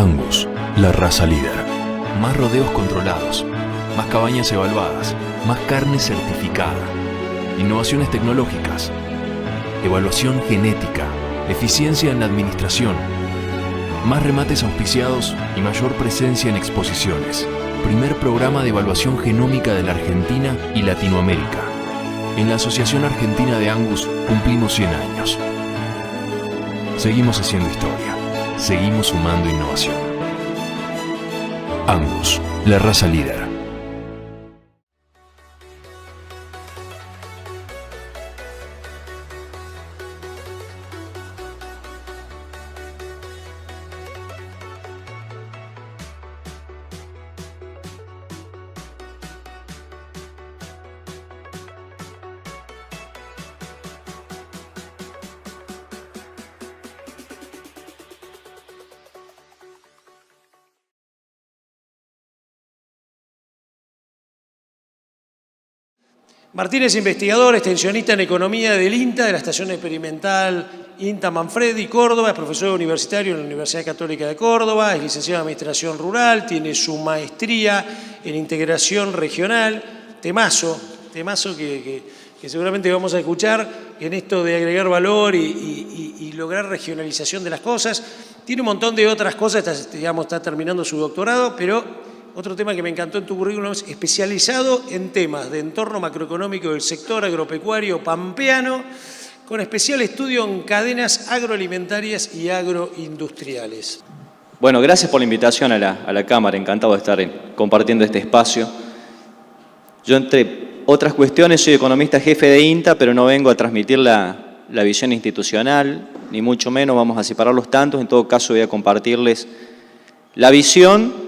Angus, la raza líder. Más rodeos controlados, más cabañas evaluadas, más carne certificada, innovaciones tecnológicas, evaluación genética, eficiencia en la administración, más remates auspiciados y mayor presencia en exposiciones. Primer programa de evaluación genómica de la Argentina y Latinoamérica. En la Asociación Argentina de Angus cumplimos 100 años. Seguimos haciendo historia. Seguimos sumando innovación. Angus, la raza líder. Martínez, investigador, extensionista en Economía del INTA, de la Estación Experimental INTA Manfredi, Córdoba, es profesor universitario en la Universidad Católica de Córdoba, es licenciado en Administración Rural, tiene su maestría en Integración Regional, temazo que seguramente vamos a escuchar en esto de agregar valor y lograr regionalización de las cosas. Tiene un montón de otras cosas, está terminando su doctorado, pero otro tema que me encantó en tu currículum es especializado en temas de entorno macroeconómico del sector agropecuario pampeano, con especial estudio en cadenas agroalimentarias y agroindustriales. Bueno, gracias por la invitación a la Cámara, encantado de estar compartiendo este espacio. Yo, entre otras cuestiones, soy economista jefe de INTA, pero no vengo a transmitir la visión institucional, ni mucho menos vamos a separar los tantos. En todo caso, voy a compartirles la visión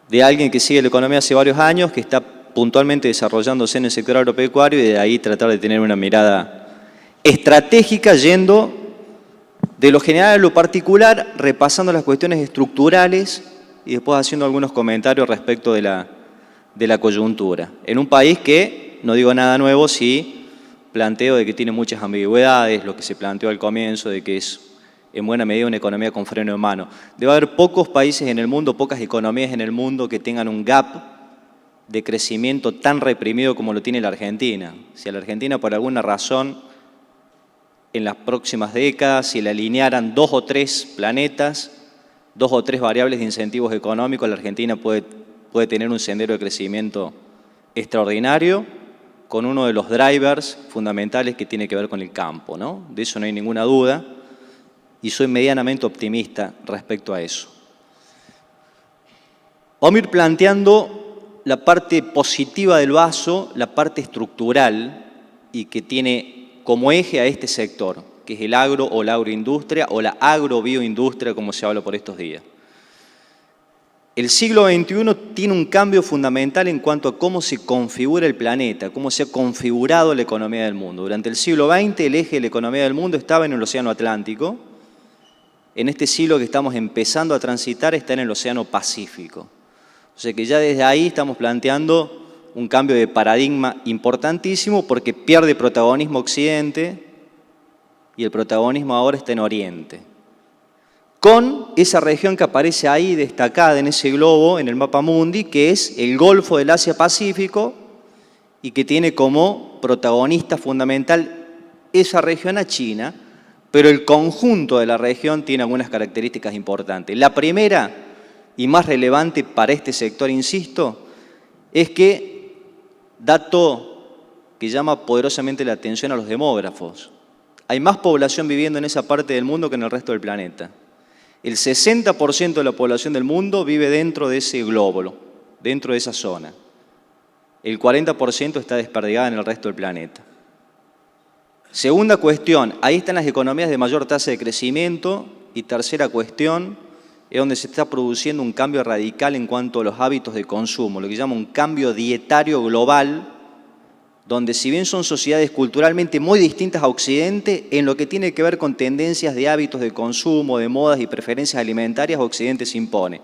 de alguien que sigue la economía hace varios años, que está puntualmente desarrollándose en el sector agropecuario, y de ahí tratar de tener una mirada estratégica yendo de lo general a lo particular, repasando las cuestiones estructurales y después haciendo algunos comentarios respecto de la coyuntura. En un país que, no digo nada nuevo, sí planteo de que tiene muchas ambigüedades, lo que se planteó al comienzo, de que es en buena medida una economía con freno de mano. Debe haber pocos países en el mundo, pocas economías en el mundo que tengan un gap de crecimiento tan reprimido como lo tiene la Argentina. Si a la Argentina por alguna razón en las próximas décadas, si le alinearan 2 o 3 planetas, 2 o 3 variables de incentivos económicos, la Argentina puede tener un sendero de crecimiento extraordinario, con uno de los drivers fundamentales que tiene que ver con el campo, ¿no? De eso no hay ninguna duda. Y soy medianamente optimista respecto a eso. Vamos a ir planteando la parte positiva del vaso, la parte estructural, y que tiene como eje a este sector, que es el agro o la agroindustria o la agrobioindustria, como se habla por estos días. El siglo XXI tiene un cambio fundamental en cuanto a cómo se configura el planeta, cómo se ha configurado la economía del mundo. Durante el siglo XX el eje de la economía del mundo estaba en el Océano Atlántico. En este siglo que estamos empezando a transitar está en el Océano Pacífico. O sea que ya desde ahí estamos planteando un cambio de paradigma importantísimo, porque pierde protagonismo Occidente y el protagonismo ahora está en Oriente. Con esa región que aparece ahí destacada en ese globo, en el mapa mundi, que es el Golfo del Asia-Pacífico y que tiene como protagonista fundamental esa región a China, pero el conjunto de la región tiene algunas características importantes. La primera y más relevante para este sector, insisto, es que, dato que llama poderosamente la atención a los demógrafos, hay más población viviendo en esa parte del mundo que en el resto del planeta. El 60% de la población del mundo vive dentro de ese globo, dentro de esa zona. El 40% está desperdigada en el resto del planeta. Segunda cuestión, ahí están las economías de mayor tasa de crecimiento. Y tercera cuestión, es donde se está produciendo un cambio radical en cuanto a los hábitos de consumo, lo que llama un cambio dietario global, donde si bien son sociedades culturalmente muy distintas a Occidente, en lo que tiene que ver con tendencias de hábitos de consumo, de modas y preferencias alimentarias, Occidente se impone.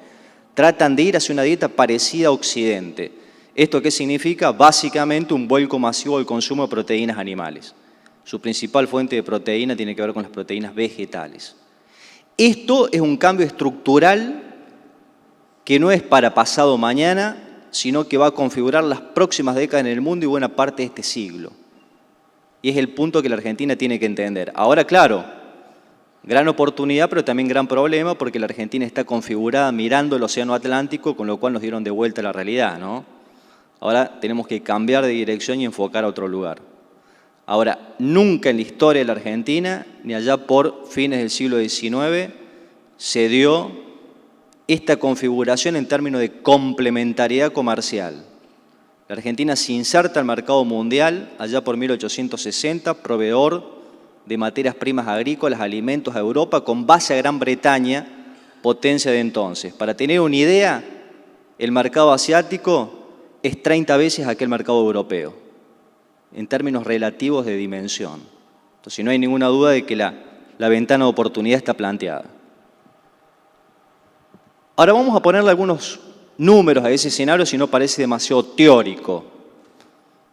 Tratan de ir hacia una dieta parecida a Occidente. ¿Esto qué significa? Básicamente un vuelco masivo del consumo de proteínas animales. Su principal fuente de proteína tiene que ver con las proteínas vegetales. Esto es un cambio estructural que no es para pasado mañana, sino que va a configurar las próximas décadas en el mundo y buena parte de este siglo. Y es el punto que la Argentina tiene que entender. Ahora, claro, gran oportunidad, pero también gran problema, porque la Argentina está configurada mirando el Océano Atlántico, con lo cual nos dieron de vuelta a la realidad, ¿no? Ahora tenemos que cambiar de dirección y enfocar a otro lugar. Ahora, nunca en la historia de la Argentina, ni allá por fines del siglo XIX, se dio esta configuración en términos de complementariedad comercial. La Argentina se inserta al mercado mundial, allá por 1860, proveedor de materias primas agrícolas, alimentos a Europa, con base a Gran Bretaña, potencia de entonces. Para tener una idea, el mercado asiático es 30 veces aquel mercado europeo, en términos relativos de dimensión. Entonces no hay ninguna duda de que la ventana de oportunidad está planteada. Ahora vamos a ponerle algunos números a ese escenario si no parece demasiado teórico.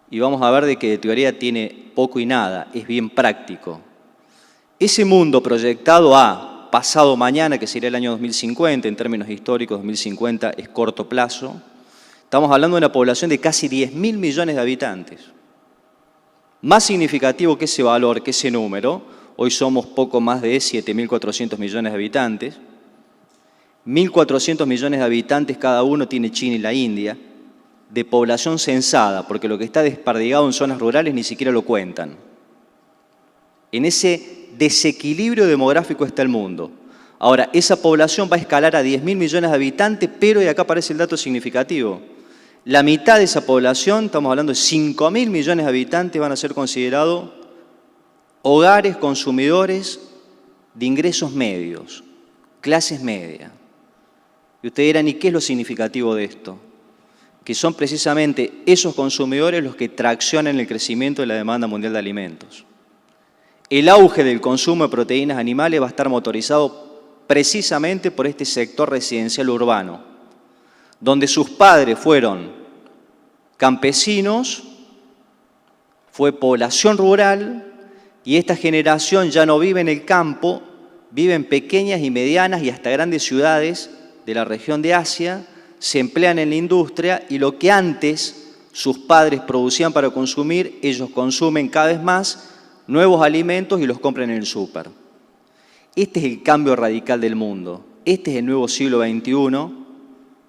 Y vamos a ver de que de teoría tiene poco y nada, es bien práctico. Ese mundo proyectado a pasado mañana, que sería el año 2050, en términos históricos 2050 es corto plazo, estamos hablando de una población de casi 10.000 millones de habitantes. Más significativo que ese valor, que ese número, hoy somos poco más de 7.400 millones de habitantes. 1.400 millones de habitantes cada uno tiene China y la India, de población censada, porque lo que está desperdigado en zonas rurales ni siquiera lo cuentan. En ese desequilibrio demográfico está el mundo. Ahora, esa población va a escalar a 10.000 millones de habitantes, pero, y acá aparece el dato significativo, la mitad de esa población, estamos hablando de 5.000 millones de habitantes, van a ser considerados hogares consumidores de ingresos medios, clases medias. Y ustedes dirán, ¿y qué es lo significativo de esto? Que son precisamente esos consumidores los que traccionan el crecimiento de la demanda mundial de alimentos. El auge del consumo de proteínas animales va a estar motorizado precisamente por este sector residencial urbano, donde sus padres fueron campesinos, fue población rural, y esta generación ya no vive en el campo, vive en pequeñas y medianas y hasta grandes ciudades de la región de Asia, se emplean en la industria y lo que antes sus padres producían para consumir, ellos consumen cada vez más nuevos alimentos y los compran en el súper. Este es el cambio radical del mundo. Este es el nuevo siglo XXI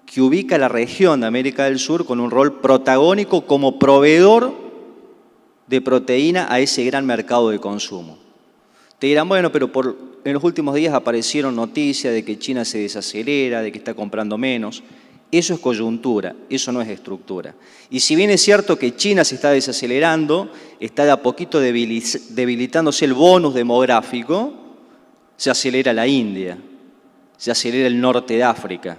que ubica a la región de América del Sur con un rol protagónico como proveedor de proteína a ese gran mercado de consumo. Te dirán, bueno, pero en los últimos días aparecieron noticias de que China se desacelera, de que está comprando menos. Eso es coyuntura, eso no es estructura. Y si bien es cierto que China se está desacelerando, está de a poquito debilitándose el bonus demográfico, se acelera la India, se acelera el norte de África,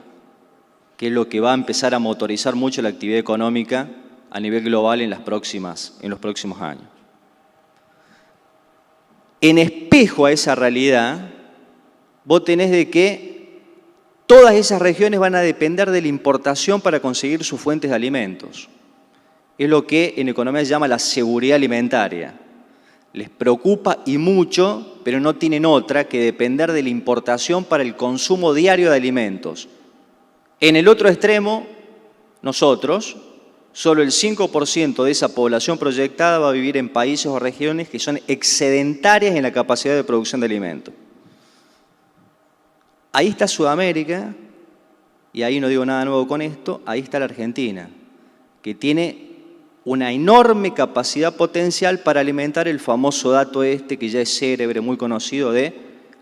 que es lo que va a empezar a motorizar mucho la actividad económica a nivel global en los próximos años. En espejo a esa realidad, vos tenés de que todas esas regiones van a depender de la importación para conseguir sus fuentes de alimentos. Es lo que en economía se llama la seguridad alimentaria. Les preocupa y mucho, pero no tienen otra que depender de la importación para el consumo diario de alimentos. En el otro extremo, nosotros, solo el 5% de esa población proyectada va a vivir en países o regiones que son excedentarias en la capacidad de producción de alimentos. Ahí está Sudamérica, y ahí no digo nada nuevo con esto, ahí está la Argentina, que tiene una enorme capacidad potencial para alimentar el famoso dato este, que ya es célebre, muy conocido, de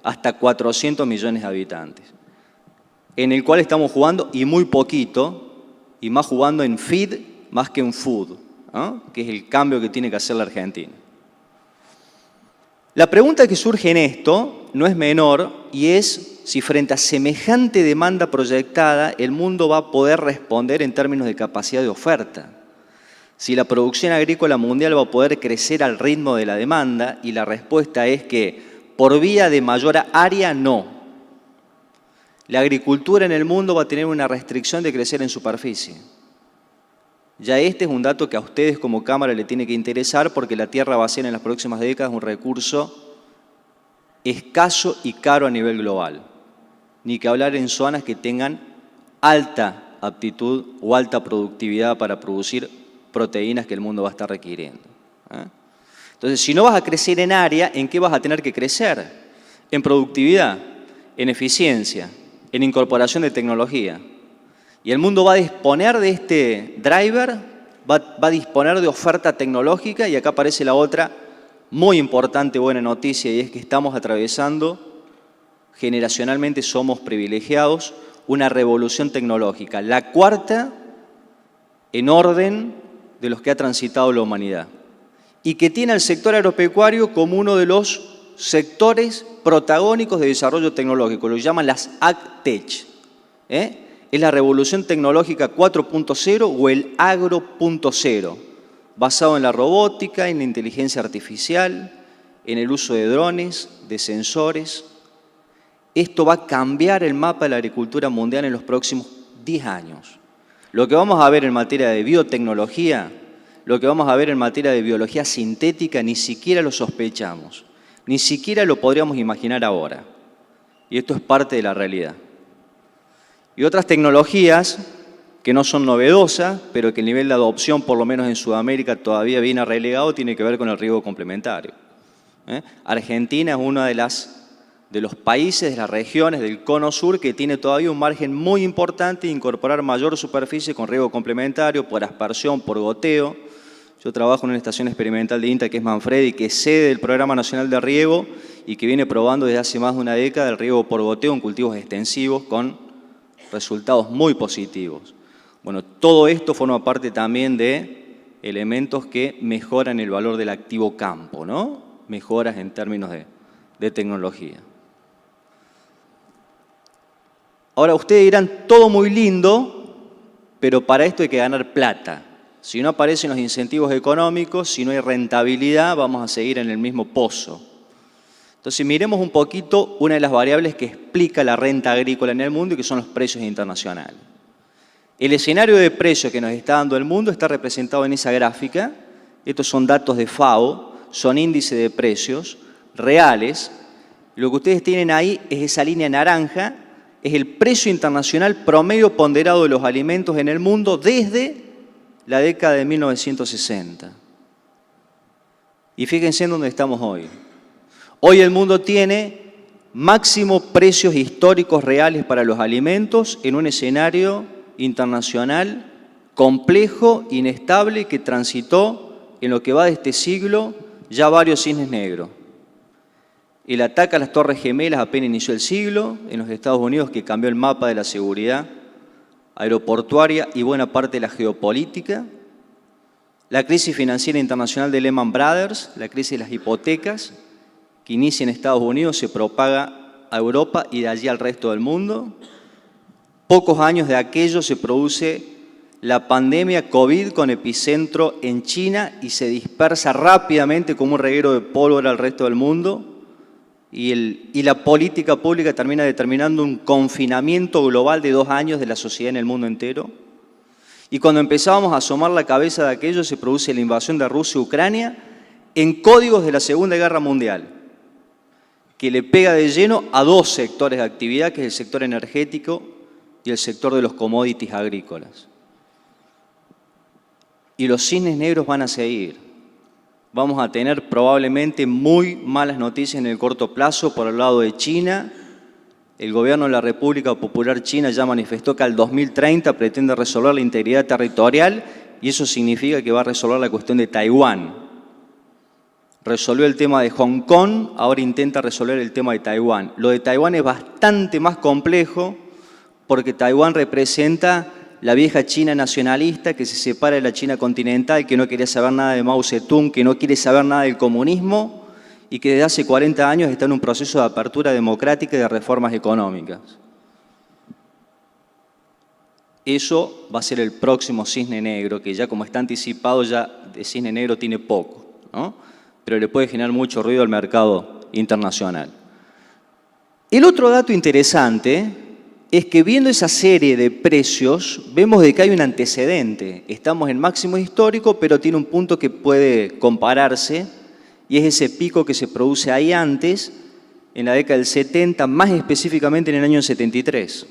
hasta 400 millones de habitantes, en el cual estamos jugando, y muy poquito, y más jugando en feed más que en food, ¿no? Que es el cambio que tiene que hacer la Argentina. La pregunta que surge en esto no es menor, y es si frente a semejante demanda proyectada el mundo va a poder responder en términos de capacidad de oferta. Si la producción agrícola mundial va a poder crecer al ritmo de la demanda, y la respuesta es que por vía de mayor área no. La agricultura en el mundo va a tener una restricción de crecer en superficie. Ya este es un dato que a ustedes como Cámara le tiene que interesar, porque la tierra va a ser en las próximas décadas un recurso escaso y caro a nivel global. Ni que hablar en zonas que tengan alta aptitud o alta productividad para producir proteínas que el mundo va a estar requiriendo. Entonces, si no vas a crecer en área, ¿en qué vas a tener que crecer? En productividad, en eficiencia, en incorporación de tecnología. Y el mundo va a disponer de este driver, va a disponer de oferta tecnológica, y acá aparece la otra muy importante buena noticia, y es que estamos atravesando, generacionalmente somos privilegiados, una revolución tecnológica, la cuarta en orden de los que ha transitado la humanidad, y que tiene al sector agropecuario como uno de los sectores protagónicos de desarrollo tecnológico, lo llaman las AgTech. Es la revolución tecnológica 4.0 o el agro.0, basado en la robótica, en la inteligencia artificial, en el uso de drones, de sensores. Esto va a cambiar el mapa de la agricultura mundial en los próximos 10 años. Lo que vamos a ver en materia de biotecnología, lo que vamos a ver en materia de biología sintética, ni siquiera lo sospechamos, ni siquiera lo podríamos imaginar ahora. Y esto es parte de la realidad. Y otras tecnologías que no son novedosas, pero que el nivel de adopción, por lo menos en Sudamérica, todavía viene relegado, tiene que ver con el riego complementario. Argentina es uno de los países, de las regiones del cono sur que tiene todavía un margen muy importante de incorporar mayor superficie con riego complementario, por aspersión, por goteo. Yo trabajo en una estación experimental de INTA que es Manfredi, que es sede del Programa Nacional de Riego y que viene probando desde hace más de una década el riego por goteo en cultivos extensivos con resultados muy positivos. Bueno, todo esto forma parte también de elementos que mejoran el valor del activo campo, ¿no? Mejoras en términos de tecnología. Ahora, ustedes dirán, todo muy lindo, pero para esto hay que ganar plata. Si no aparecen los incentivos económicos, si no hay rentabilidad, vamos a seguir en el mismo pozo. Entonces, miremos un poquito una de las variables que explica la renta agrícola en el mundo y que son los precios internacionales. El escenario de precios que nos está dando el mundo está representado en esa gráfica. Estos son datos de FAO, son índices de precios reales. Lo que ustedes tienen ahí es esa línea naranja, es el precio internacional promedio ponderado de los alimentos en el mundo desde la década de 1960. Y fíjense en dónde estamos hoy. Hoy el mundo tiene máximos precios históricos reales para los alimentos en un escenario internacional complejo, inestable, que transitó en lo que va de este siglo ya varios cisnes negros. El ataque a las Torres Gemelas apenas inició el siglo, en los Estados Unidos, que cambió el mapa de la seguridad aeroportuaria y buena parte de la geopolítica. La crisis financiera internacional de Lehman Brothers, la crisis de las hipotecas, que inicia en Estados Unidos, se propaga a Europa y de allí al resto del mundo. Pocos años de aquello se produce la pandemia COVID con epicentro en China y se dispersa rápidamente como un reguero de pólvora al resto del mundo. Y la política pública termina determinando un confinamiento global de 2 años de la sociedad en el mundo entero. Y cuando empezábamos a asomar la cabeza de aquello, se produce la invasión de Rusia a Ucrania en códigos de la Segunda Guerra Mundial, que le pega de lleno a 2 sectores de actividad, que es el sector energético y el sector de los commodities agrícolas. Y los cisnes negros van a seguir. Vamos a tener probablemente muy malas noticias en el corto plazo por el lado de China. El gobierno de la República Popular China ya manifestó que al 2030 pretende resolver la integridad territorial y eso significa que va a resolver la cuestión de Taiwán. Resolvió el tema de Hong Kong, ahora intenta resolver el tema de Taiwán. Lo de Taiwán es bastante más complejo porque Taiwán representa la vieja China nacionalista que se separa de la China continental, que no quería saber nada de Mao Zedong, que no quiere saber nada del comunismo y que desde hace 40 años está en un proceso de apertura democrática y de reformas económicas. Eso va a ser el próximo cisne negro, que ya como está anticipado, ya de cisne negro tiene poco, ¿no? Pero le puede generar mucho ruido al mercado internacional. El otro dato interesante es que viendo esa serie de precios, vemos de que hay un antecedente. Estamos en máximo histórico, pero tiene un punto que puede compararse, y es ese pico que se produce ahí antes, en la década del 70, más específicamente en el año 73.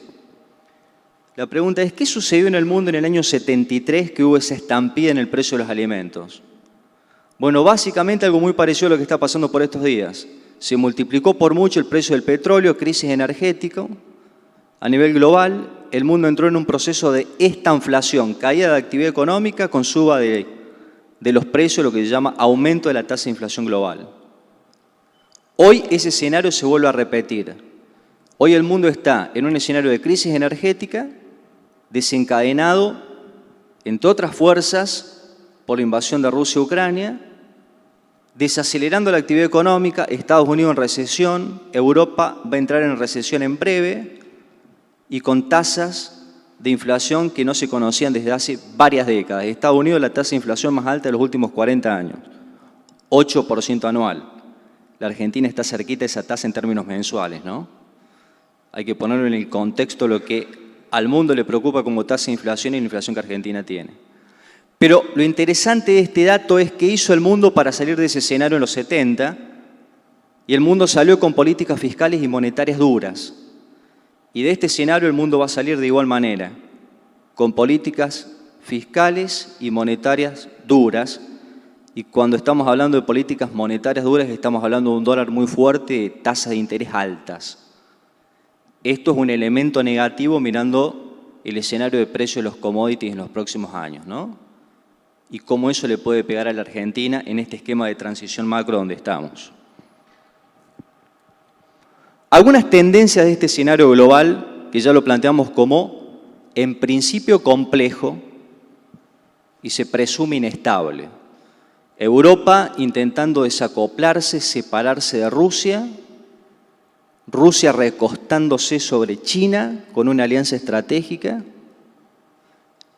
La pregunta es, ¿qué sucedió en el mundo en el año 73 que hubo esa estampida en el precio de los alimentos? Bueno, básicamente algo muy parecido a lo que está pasando por estos días. Se multiplicó por mucho el precio del petróleo, crisis energética. A nivel global, el mundo entró en un proceso de estanflación, caída de actividad económica con suba de los precios, lo que se llama aumento de la tasa de inflación global. Hoy ese escenario se vuelve a repetir. Hoy el mundo está en un escenario de crisis energética desencadenado, entre otras fuerzas, por la invasión de Rusia a Ucrania, desacelerando la actividad económica, Estados Unidos en recesión, Europa va a entrar en recesión en breve y con tasas de inflación que no se conocían desde hace varias décadas. Estados Unidos la tasa de inflación más alta de los últimos 40 años, 8% anual. La Argentina está cerquita de esa tasa en términos mensuales, ¿no? Hay que ponerlo en el contexto de lo que al mundo le preocupa como tasa de inflación y la inflación que Argentina tiene. Pero lo interesante de este dato es qué hizo el mundo para salir de ese escenario en los 70, y el mundo salió con políticas fiscales y monetarias duras. Y de este escenario el mundo va a salir de igual manera, con políticas fiscales y monetarias duras. Y cuando estamos hablando de políticas monetarias duras, estamos hablando de un dólar muy fuerte, de tasas de interés altas. Esto es un elemento negativo mirando el escenario de precios de los commodities en los próximos años, ¿no? Y cómo eso le puede pegar a la Argentina en este esquema de transición macro donde estamos. Algunas tendencias de este escenario global, que ya lo planteamos como, en principio, complejo y se presume inestable. Europa intentando desacoplarse, separarse de Rusia, Rusia recostándose sobre China con una alianza estratégica,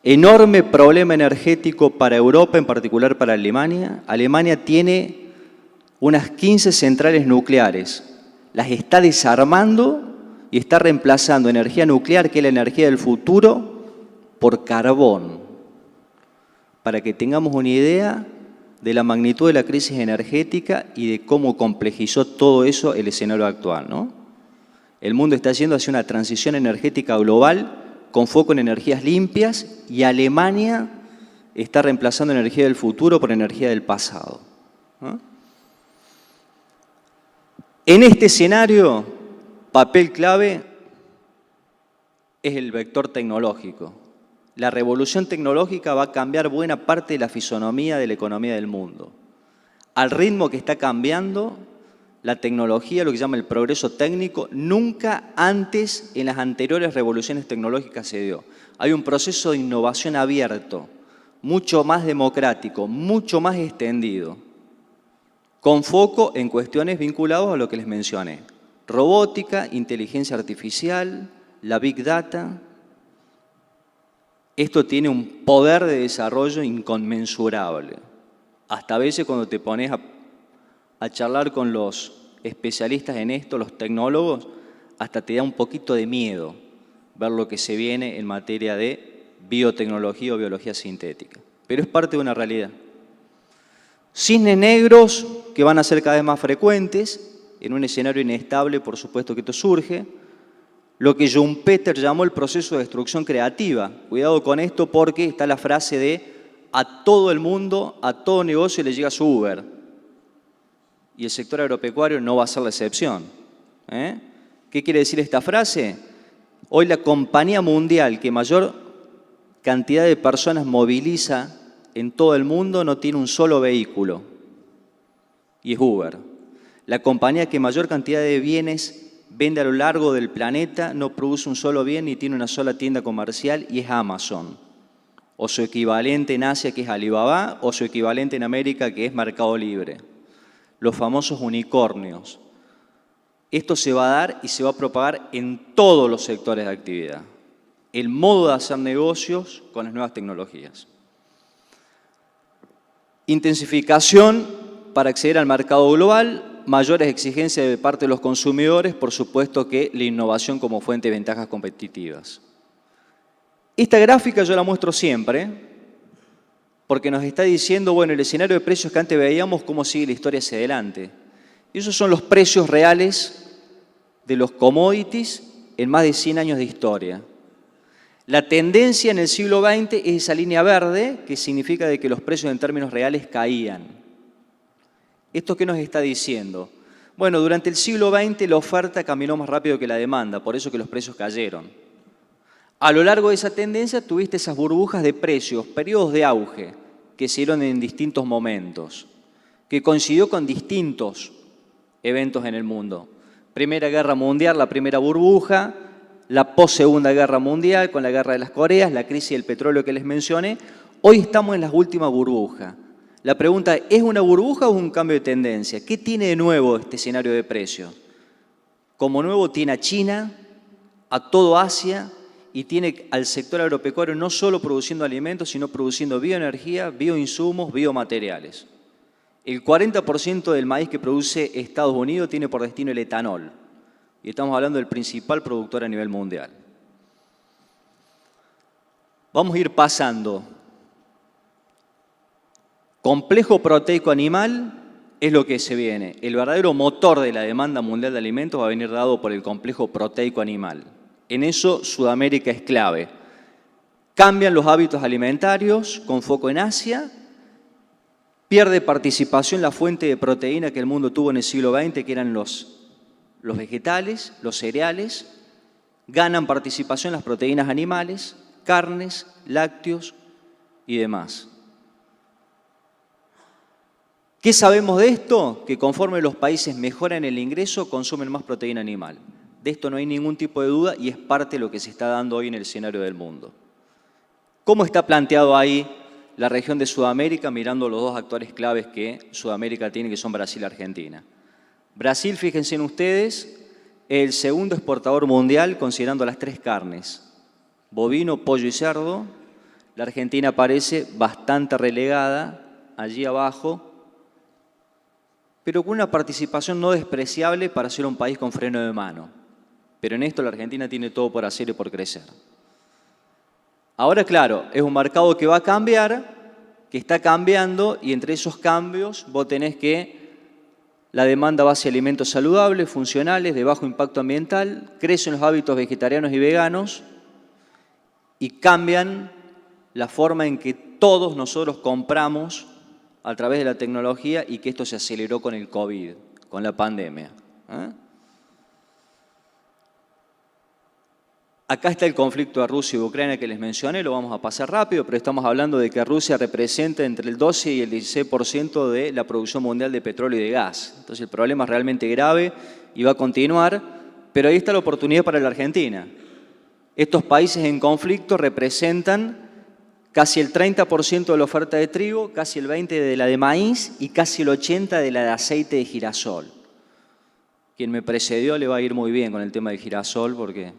enorme problema energético para Europa, en particular para Alemania. Alemania tiene unas 15 centrales nucleares, las está desarmando y está reemplazando energía nuclear, que es la energía del futuro, por carbón. Para que tengamos una idea de la magnitud de la crisis energética y de cómo complejizó todo eso el escenario actual, ¿no? El mundo está yendo hacia una transición energética global con foco en energías limpias y Alemania está reemplazando energía del futuro por energía del pasado, ¿no? En este escenario, papel clave es el vector tecnológico. La revolución tecnológica va a cambiar buena parte de la fisonomía de la economía del mundo. Al ritmo que está cambiando la tecnología, lo que se llama el progreso técnico, nunca antes en las anteriores revoluciones tecnológicas se dio. Hay un proceso de innovación abierto, mucho más democrático, mucho más extendido, con foco en cuestiones vinculadas a lo que les mencioné. Robótica, inteligencia artificial, la Big Data. Esto tiene un poder de desarrollo inconmensurable. Hasta a veces cuando te pones a charlar con los especialistas en esto, los tecnólogos, hasta te da un poquito de miedo ver lo que se viene en materia de biotecnología o biología sintética. Pero es parte de una realidad. Cisnes negros que van a ser cada vez más frecuentes, en un escenario inestable, por supuesto que esto surge. Lo que Schumpeter llamó el proceso de destrucción creativa. Cuidado con esto porque está la frase de a todo el mundo, a todo negocio le llega su Uber. Y el sector agropecuario no va a ser la excepción. ¿Qué quiere decir esta frase? Hoy la compañía mundial que mayor cantidad de personas moviliza en todo el mundo no tiene un solo vehículo, y es Uber. La compañía que mayor cantidad de bienes vende a lo largo del planeta no produce un solo bien ni tiene una sola tienda comercial, y es Amazon. O su equivalente en Asia, que es Alibaba, o su equivalente en América, que es Mercado Libre. Los famosos unicornios. Esto se va a dar y se va a propagar en todos los sectores de actividad. El modo de hacer negocios con las nuevas tecnologías. Intensificación para acceder al mercado global, mayores exigencias de parte de los consumidores, por supuesto que la innovación como fuente de ventajas competitivas. Esta gráfica yo la muestro siempre, porque nos está diciendo, bueno, el escenario de precios que antes veíamos, cómo sigue la historia hacia adelante. Y esos son los precios reales de los commodities en más de 100 años de historia. La tendencia en el siglo XX es esa línea verde, que significa de que los precios en términos reales caían. ¿Esto qué nos está diciendo? Bueno, durante el siglo XX la oferta caminó más rápido que la demanda, por eso que los precios cayeron. A lo largo de esa tendencia tuviste esas burbujas de precios, periodos de auge, que se dieron en distintos momentos, que coincidió con distintos eventos en el mundo. Primera Guerra Mundial, la primera burbuja, la post-Segunda Guerra Mundial con la Guerra de las Coreas, la crisis del petróleo que les mencioné. Hoy estamos en la última burbuja. La pregunta es una burbuja o un cambio de tendencia? ¿Qué tiene de nuevo este escenario de precios? Como nuevo tiene a China, a todo Asia y tiene al sector agropecuario no solo produciendo alimentos, sino produciendo bioenergía, bioinsumos, biomateriales. El 40% del maíz que produce Estados Unidos tiene por destino el etanol. Y estamos hablando del principal productor a nivel mundial. Vamos a ir pasando. Complejo proteico animal es lo que se viene. El verdadero motor de la demanda mundial de alimentos va a venir dado por el complejo proteico animal. En eso Sudamérica es clave. Cambian los hábitos alimentarios con foco en Asia. Pierde participación la fuente de proteína que el mundo tuvo en el siglo XX, que eran los vegetales, los cereales. Ganan participación las proteínas animales, carnes, lácteos y demás. ¿Qué sabemos de esto? Que conforme los países mejoran el ingreso, consumen más proteína animal. De esto no hay ningún tipo de duda y es parte de lo que se está dando hoy en el escenario del mundo. ¿Cómo está planteado ahí la región de Sudamérica, mirando los dos actores claves que Sudamérica tiene, que son Brasil y Argentina? Brasil, fíjense en ustedes, es el segundo exportador mundial considerando las tres carnes, bovino, pollo y cerdo. La Argentina aparece bastante relegada allí abajo, pero con una participación no despreciable para ser un país con freno de mano. Pero en esto la Argentina tiene todo por hacer y por crecer. Ahora, claro, es un mercado que va a cambiar, que está cambiando, y entre esos cambios vos tenés que la demanda va hacia alimentos saludables, funcionales, de bajo impacto ambiental, crecen los hábitos vegetarianos y veganos y cambian la forma en que todos nosotros compramos a través de la tecnología y que esto se aceleró con el COVID, con la pandemia. Acá está el conflicto de Rusia y Ucrania que les mencioné, lo vamos a pasar rápido, pero estamos hablando de que Rusia representa entre el 12 y el 16% de la producción mundial de petróleo y de gas. Entonces el problema es realmente grave y va a continuar, pero ahí está la oportunidad para la Argentina. Estos países en conflicto representan casi el 30% de la oferta de trigo, casi el 20% de la de maíz y casi el 80% de la de aceite de girasol. Quien me precedió le va a ir muy bien con el tema del girasol porque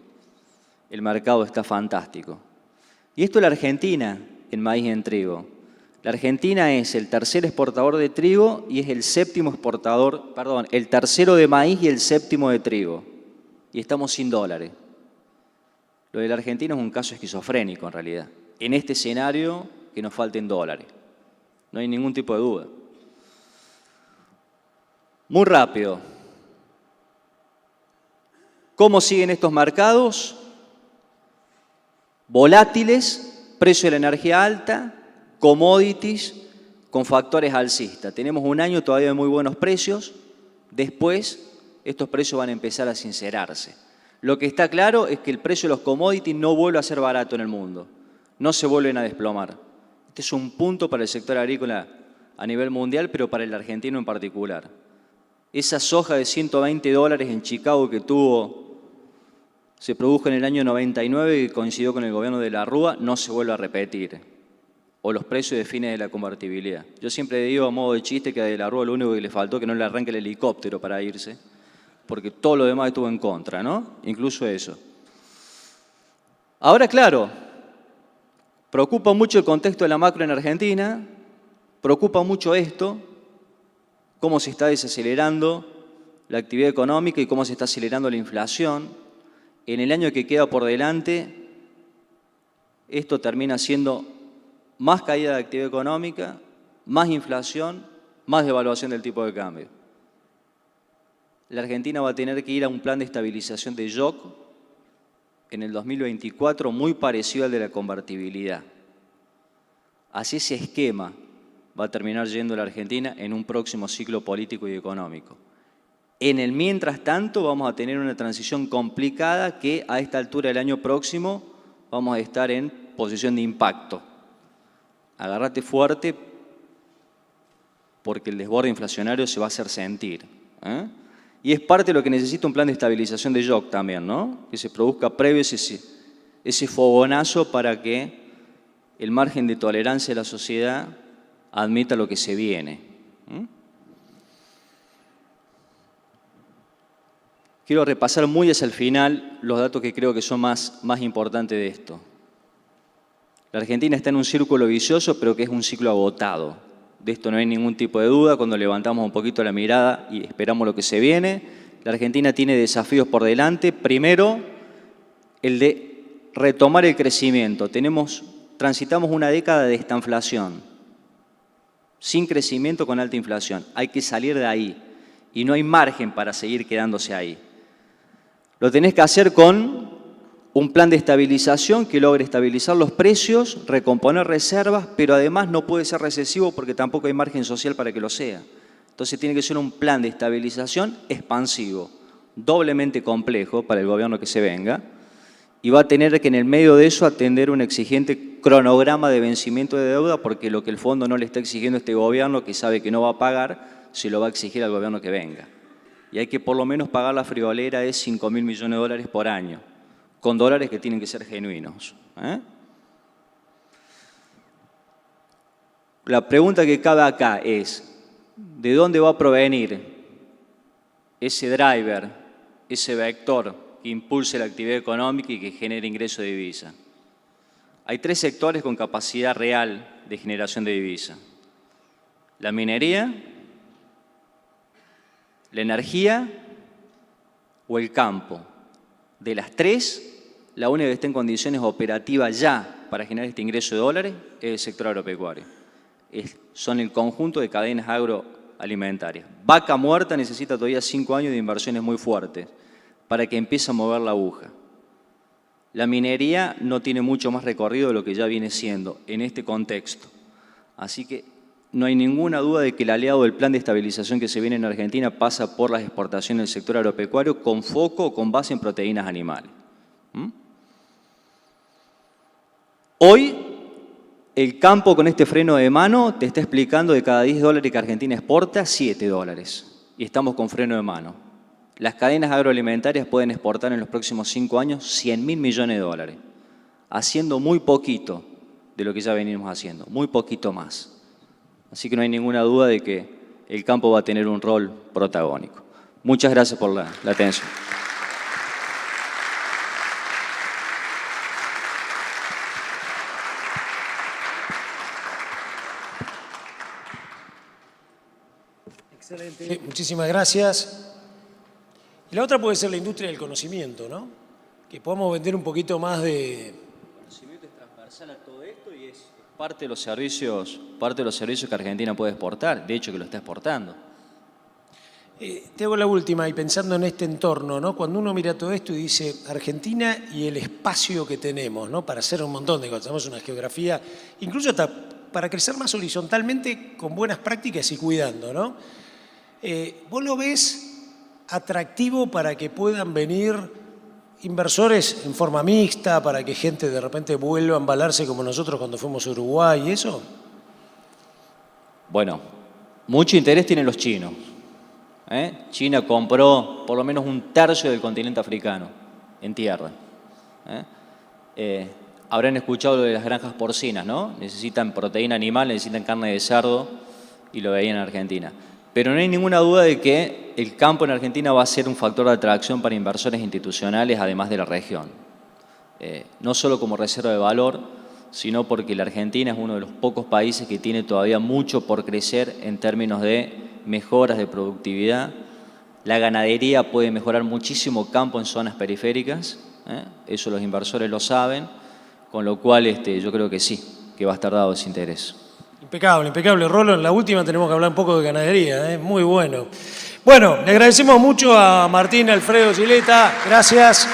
el mercado está fantástico. Y esto es la Argentina en maíz y en trigo. La Argentina es el tercer exportador de trigo y es el séptimo exportador, perdón, el tercero de maíz y el séptimo de trigo. Y estamos sin dólares. Lo de la Argentina es un caso esquizofrénico en realidad. En este escenario que nos falten dólares. No hay ningún tipo de duda. Muy rápido. ¿Cómo siguen estos mercados? Volátiles, precio de la energía alta, commodities con factores alcistas. Tenemos un año todavía de muy buenos precios. Después, estos precios van a empezar a sincerarse. Lo que está claro es que el precio de los commodities no vuelve a ser barato en el mundo. No se vuelven a desplomar. Este es un punto para el sector agrícola a nivel mundial, pero para el argentino en particular. Esa soja de $120 en Chicago que se produjo en el año 99 y coincidió con el gobierno de la Rúa, no se vuelve a repetir. O los precios de fines de la convertibilidad. Yo siempre digo a modo de chiste que a de la Rúa lo único que le faltó que no le arranque el helicóptero para irse, porque todo lo demás estuvo en contra, ¿no? Incluso eso. Ahora, claro, preocupa mucho el contexto de la macro en Argentina, preocupa mucho esto, cómo se está desacelerando la actividad económica y cómo se está acelerando la inflación. En el año que queda por delante, esto termina siendo más caída de actividad económica, más inflación, más devaluación del tipo de cambio. la Argentina va a tener que ir a un plan de estabilización de shock en el 2024 muy parecido al de la convertibilidad. Así ese esquema va a terminar yendo la Argentina en un próximo ciclo político y económico. En el mientras tanto vamos a tener una transición complicada que a esta altura del año próximo vamos a estar en posición de impacto. Agárrate fuerte porque el desborde inflacionario se va a hacer sentir. Y es parte de lo que necesita un plan de estabilización de shock también, ¿no? Que se produzca previo ese fogonazo para que el margen de tolerancia de la sociedad admita lo que se viene. Quiero repasar muy hacia el final los datos que creo que son más importantes de esto. La Argentina está en un círculo vicioso, pero que es un ciclo agotado. De esto no hay ningún tipo de duda cuando levantamos un poquito la mirada y esperamos lo que se viene. La Argentina tiene desafíos por delante. Primero, el de retomar el crecimiento. Transitamos una década de estanflación, sin crecimiento con alta inflación. Hay que salir de ahí y no hay margen para seguir quedándose ahí. Lo tenés que hacer con un plan de estabilización que logre estabilizar los precios, recomponer reservas, pero además no puede ser recesivo porque tampoco hay margen social para que lo sea. Entonces tiene que ser un plan de estabilización expansivo, doblemente complejo para el gobierno que se venga, y va a tener que en el medio de eso atender un exigente cronograma de vencimiento de deuda porque lo que el fondo no le está exigiendo a este gobierno, que sabe que no va a pagar, se lo va a exigir al gobierno que venga. Y hay que por lo menos pagar la friolera de 5.000 millones de dólares por año, con dólares que tienen que ser genuinos. La pregunta que cabe acá es, ¿de dónde va a provenir ese driver, ese vector que impulse la actividad económica y que genere ingreso de divisa? Hay tres sectores con capacidad real de generación de divisa: la minería, la energía o el campo. De las tres, la única que está en condiciones operativas ya para generar este ingreso de dólares es el sector agropecuario. Son el conjunto de cadenas agroalimentarias. Vaca Muerta necesita todavía 5 años de inversiones muy fuertes para que empiece a mover la aguja. La minería no tiene mucho más recorrido de lo que ya viene siendo en este contexto. Así que no hay ninguna duda de que el aliado del plan de estabilización que se viene en Argentina pasa por las exportaciones del sector agropecuario con foco o con base en proteínas animales. Hoy, el campo con este freno de mano te está explicando de cada 10 dólares que Argentina exporta, 7 dólares. Y estamos con freno de mano. Las cadenas agroalimentarias pueden exportar en los próximos 5 años 100.000 millones de dólares, haciendo muy poquito de lo que ya venimos haciendo, muy poquito más. Así que no hay ninguna duda de que el campo va a tener un rol protagónico. Muchas gracias por la atención. Excelente, muchísimas gracias. Y la otra puede ser la industria del conocimiento, ¿no? Que podamos vender un poquito más de... El conocimiento es transversal a todo esto y es parte de los servicios que Argentina puede exportar, de hecho que lo está exportando. Te hago la última y pensando en este entorno, ¿no? Cuando uno mira todo esto y dice Argentina y el espacio que tenemos, ¿no? Para hacer un montón de cosas, tenemos una geografía, incluso hasta para crecer más horizontalmente con buenas prácticas y cuidando, ¿no? ¿Vos lo ves atractivo para que puedan venir inversores en forma mixta, para que gente de repente vuelva a embalarse como nosotros cuando fuimos a Uruguay y eso? Bueno, mucho interés tienen los chinos. China compró por lo menos 1/3 del continente africano en tierra. Habrán escuchado lo de las granjas porcinas, ¿no? Necesitan proteína animal, necesitan carne de cerdo y lo veían en Argentina. Pero no hay ninguna duda de que el campo en Argentina va a ser un factor de atracción para inversores institucionales, además de la región. No solo como reserva de valor, sino porque la Argentina es uno de los pocos países que tiene todavía mucho por crecer en términos de mejoras de productividad. La ganadería puede mejorar muchísimo campo en zonas periféricas, eso los inversores lo saben, con lo cual yo creo que sí, que va a estar dado ese interés. Impecable, impecable. Rolo, en la última tenemos que hablar un poco de ganadería, muy bueno. Bueno, le agradecemos mucho a Martín Alfredo Gileta. Gracias.